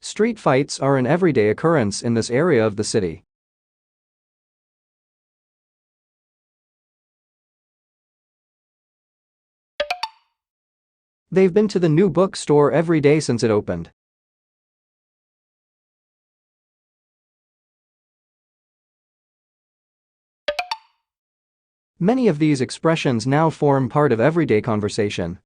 Street fights are an everyday occurrence in this area of the city. They've been to the new bookstore every day since it opened. Many of these expressions now form part of everyday conversation.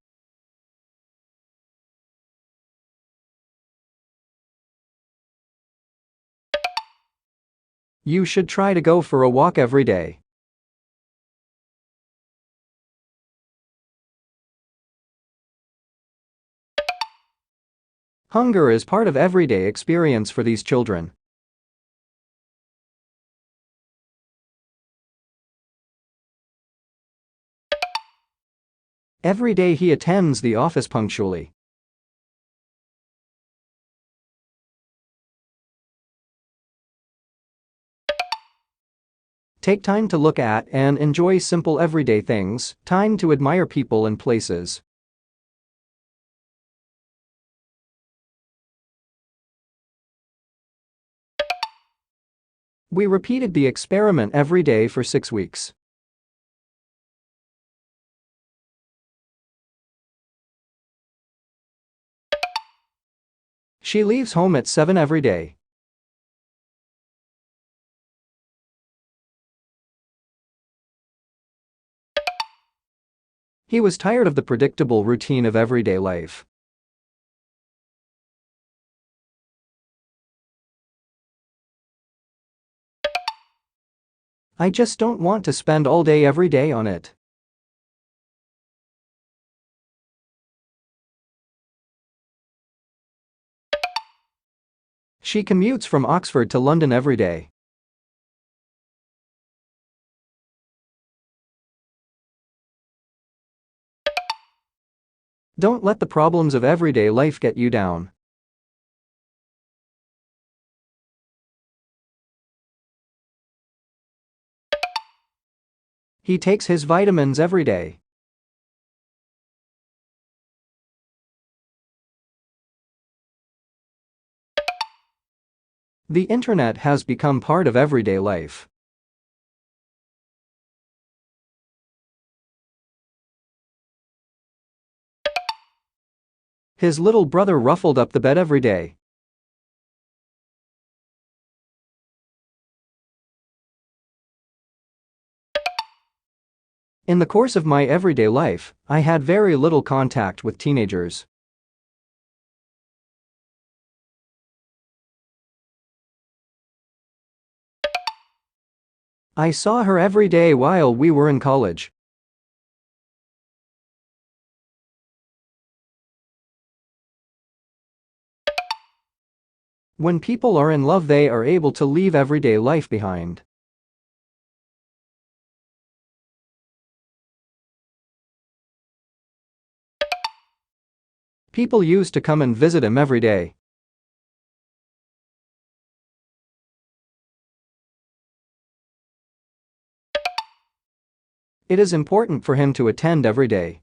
You should try to go for a walk every day. Hunger is part of everyday experience for these children. Every day he attends the office punctually. Take time to look at and enjoy simple everyday things, time to admire people and places. We repeated the experiment every day for 6 weeks. She leaves home at 7 every day. He was tired of the predictable routine of everyday life. I just don't want to spend all day every day on it. She commutes from Oxford to London every day. Don't let the problems of everyday life get you down. He takes his vitamins every day. The internet has become part of everyday life. His little brother ruffled up the bed every day. In the course of my everyday life, I had very little contact with teenagers. I saw her every day while we were in college. When people are in love, they are able to leave everyday life behind. People used to come and visit him every day. It is important for him to attend every day.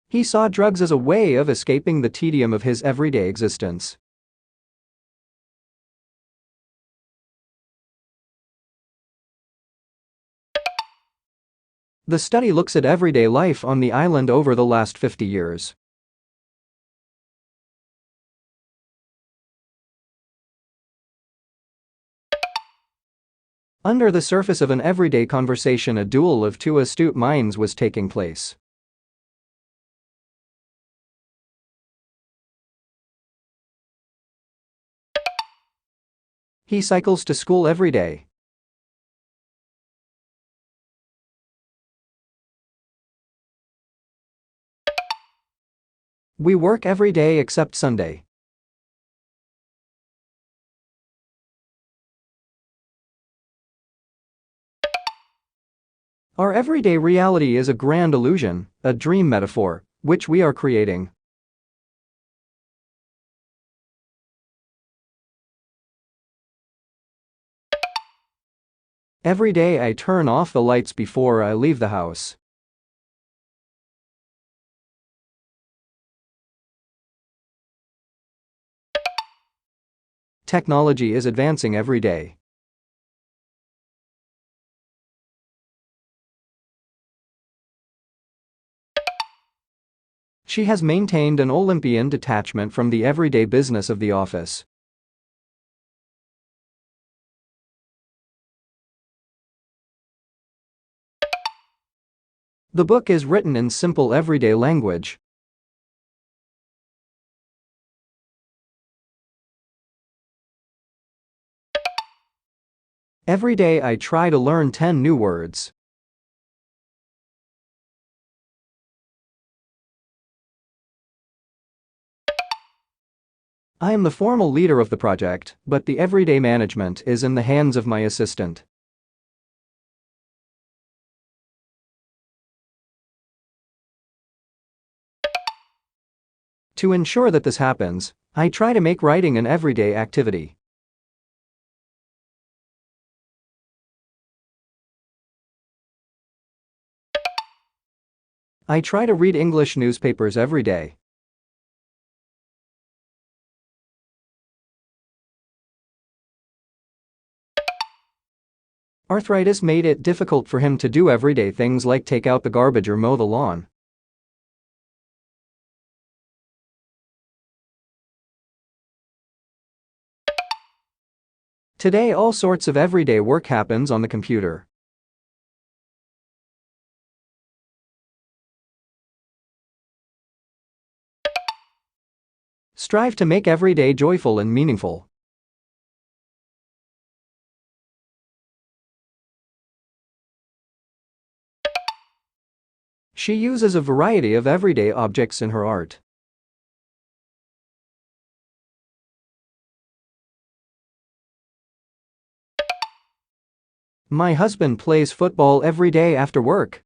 He saw drugs as a way of escaping the tedium of his everyday existence. The study looks at everyday life on the island over the last 50 years. Under the surface of an everyday conversation, a duel of two astute minds was taking place. He cycles to school every day. We work every day except Sunday. Our everyday reality is a grand illusion, a dream metaphor, which we are creating. Every day I turn off the lights before I leave the house. Technology is advancing every day. She has maintained an Olympian detachment from the everyday business of the office. The book is written in simple everyday language. Every day I try to learn 10 new words. I am the formal leader of the project, but the everyday management is in the hands of my assistant. To ensure that this happens, I try to make writing an everyday activity. I try to read English newspapers every day. Arthritis made it difficult for him to do everyday things like take out the garbage or mow the lawn. Today all sorts of everyday work happens on the computer. Strive to make every day joyful and meaningful. She uses a variety of everyday objects in her art. My husband plays football every day after work.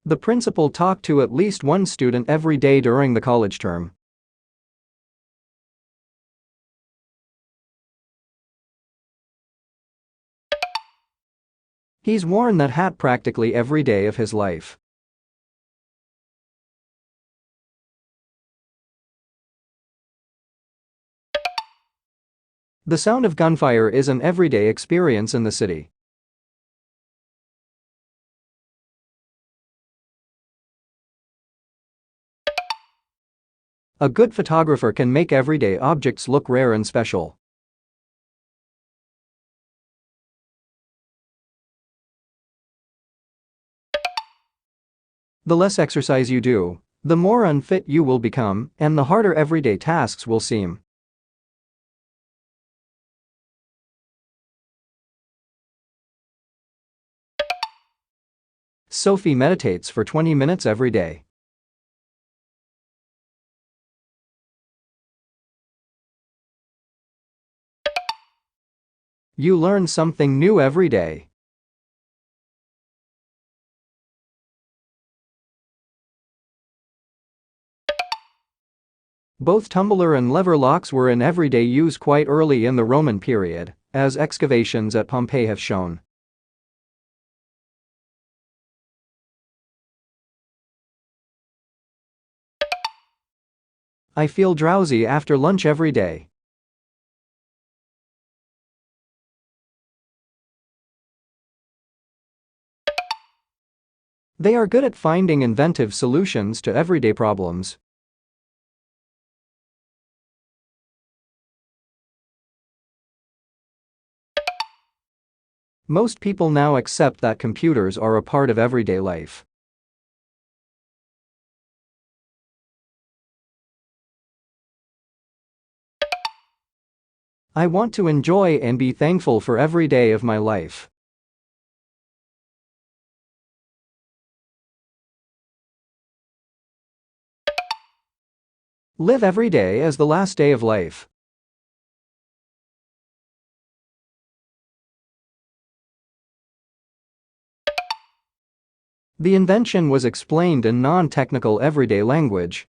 The principal talked to at least one student every day during the college term. He's worn that hat practically every day of his life. The sound of gunfire is an everyday experience in the city. A good photographer can make everyday objects look rare and special. The less exercise you do, the more unfit you will become, and the harder everyday tasks will seem. Sophie meditates for 20 minutes every day. You learn something new every day. Both tumbler and lever locks were in everyday use quite early in the Roman period, as excavations at Pompeii have shown. I feel drowsy after lunch every day. They are good at finding inventive solutions to everyday problems. Most people now accept that computers are a part of everyday life. I want to enjoy and be thankful for every day of my life. Live every day as the last day of life. The invention was explained in non-technical everyday language.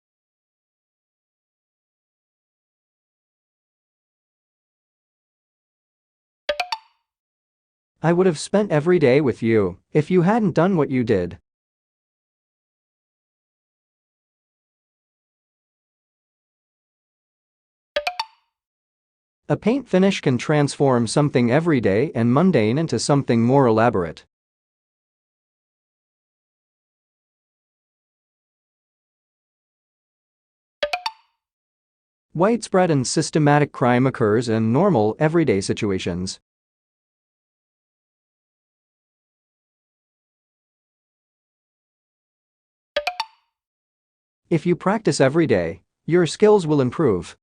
I would have spent every day with you if you hadn't done what you did. A paint finish can transform something everyday and mundane into something more elaborate. Widespread and systematic crime occurs in normal, everyday situations. If you practice every day, your skills will improve.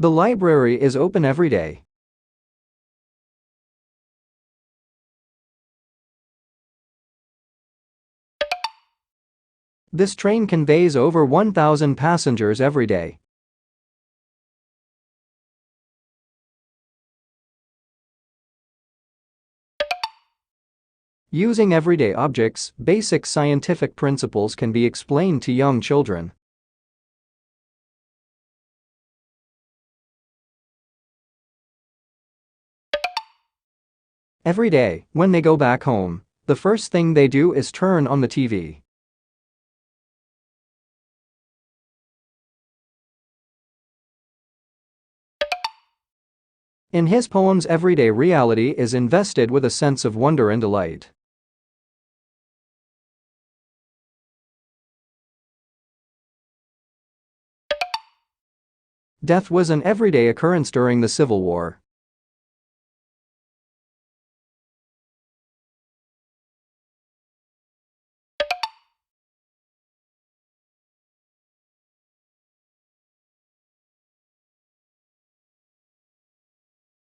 The library is open every day. This train conveys over 1,000 passengers every day. Using everyday objects, basic scientific principles can be explained to young children. Every day, when they go back home, the first thing they do is turn on the TV. In his poems, everyday reality is invested with a sense of wonder and delight. Death was an everyday occurrence during the Civil War.